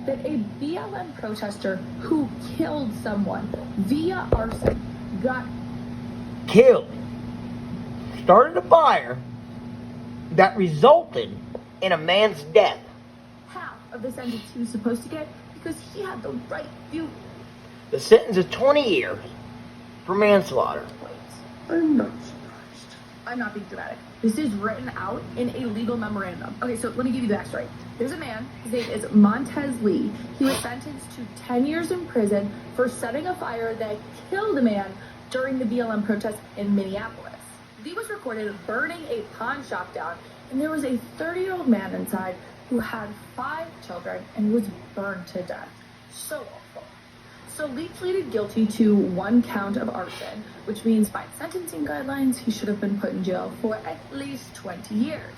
that a BLM protester who killed someone via arson got killed, started a fire that resulted in a man's death. half of the sentence he was supposed to get because he had the right view. The sentence is 20 years for manslaughter. I'm not surprised. I'm not being dramatic. This is written out in a legal memorandum. Okay, so let me give you the backstory. There's a man, his name is Montez Lee. He was sentenced to 10 years in prison for setting a fire that killed a man during the BLM protest in Minneapolis. Lee was recorded burning a pawn shop down, and there was a 30-year-old man inside who had 5 children and was burned to death. So awful. So Lee pleaded guilty to 1 count of arson, which means by sentencing guidelines, he should have been put in jail for at least 20 years.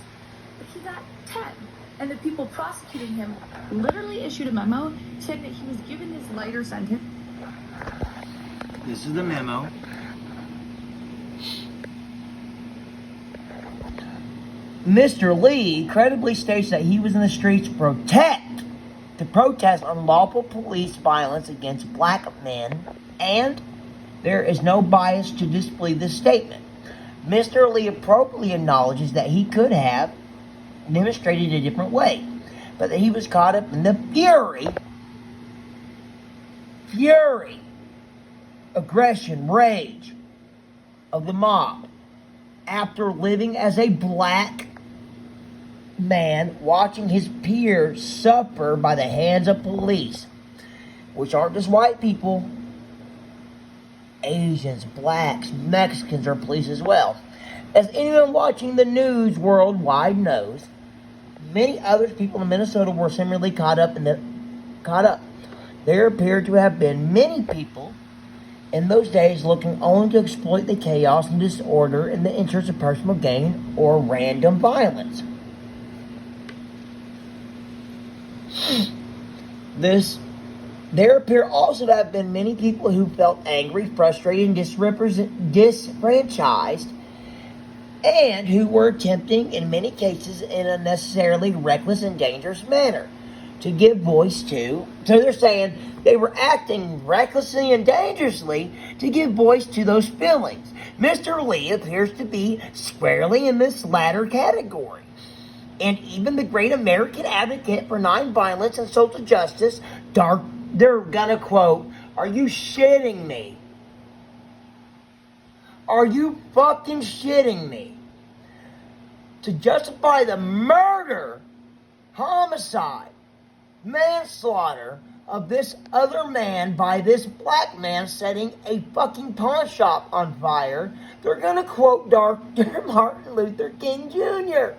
But he got 10. And the people prosecuting him literally issued a memo saying that he was given this lighter sentence. This is the memo. Mr. Lee credibly states that he was in the streets to protest unlawful police violence against black men, and there is no bias to disbelieve this statement. Mr. Lee appropriately acknowledges that he could have demonstrated a different way, but that he was caught up in the fury, aggression, rage of the mob after living as a black man, watching his peers suffer by the hands of police, which aren't just white people. Asians, blacks, Mexicans are police as well. As anyone watching the news worldwide knows, many other people in Minnesota were similarly caught up. There appeared to have been many people in those days looking only to exploit the chaos and disorder in the interest of personal gain or random violence. There appear also to have been many people who felt angry, frustrated, and disfranchised, and who were attempting, in many cases, in a necessarily reckless and dangerous manner, to give voice to. So they're saying they were acting recklessly and dangerously to give voice to those feelings. Mr. Lee appears to be squarely in this latter category. And even the great American advocate for nonviolence and social justice, they're gonna quote, "Are you shitting me? Are you fucking shitting me?" To justify the murder, homicide, manslaughter of this other man by this black man setting a fucking pawn shop on fire, they're gonna quote Dr. Martin Luther King Jr.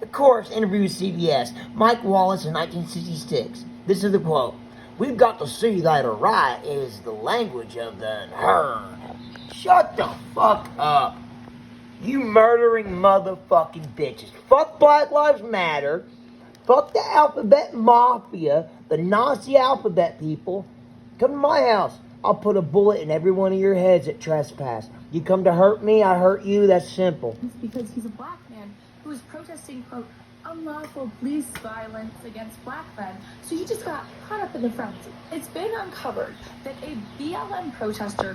Of course, interview with CBS, Mike Wallace in 1966. This is the quote. "We've got to see that a riot is the language of the herd." Shut the fuck up. You murdering motherfucking bitches. Fuck Black Lives Matter. Fuck the alphabet mafia, the Nazi alphabet people. Come to my house. I'll put a bullet in every one of your heads that trespass. You come to hurt me, I hurt you. That's simple. It's because he's a black man who was protesting, quote, unlawful police violence against black men. So he just got caught up in the frenzy. It's been uncovered that a BLM protester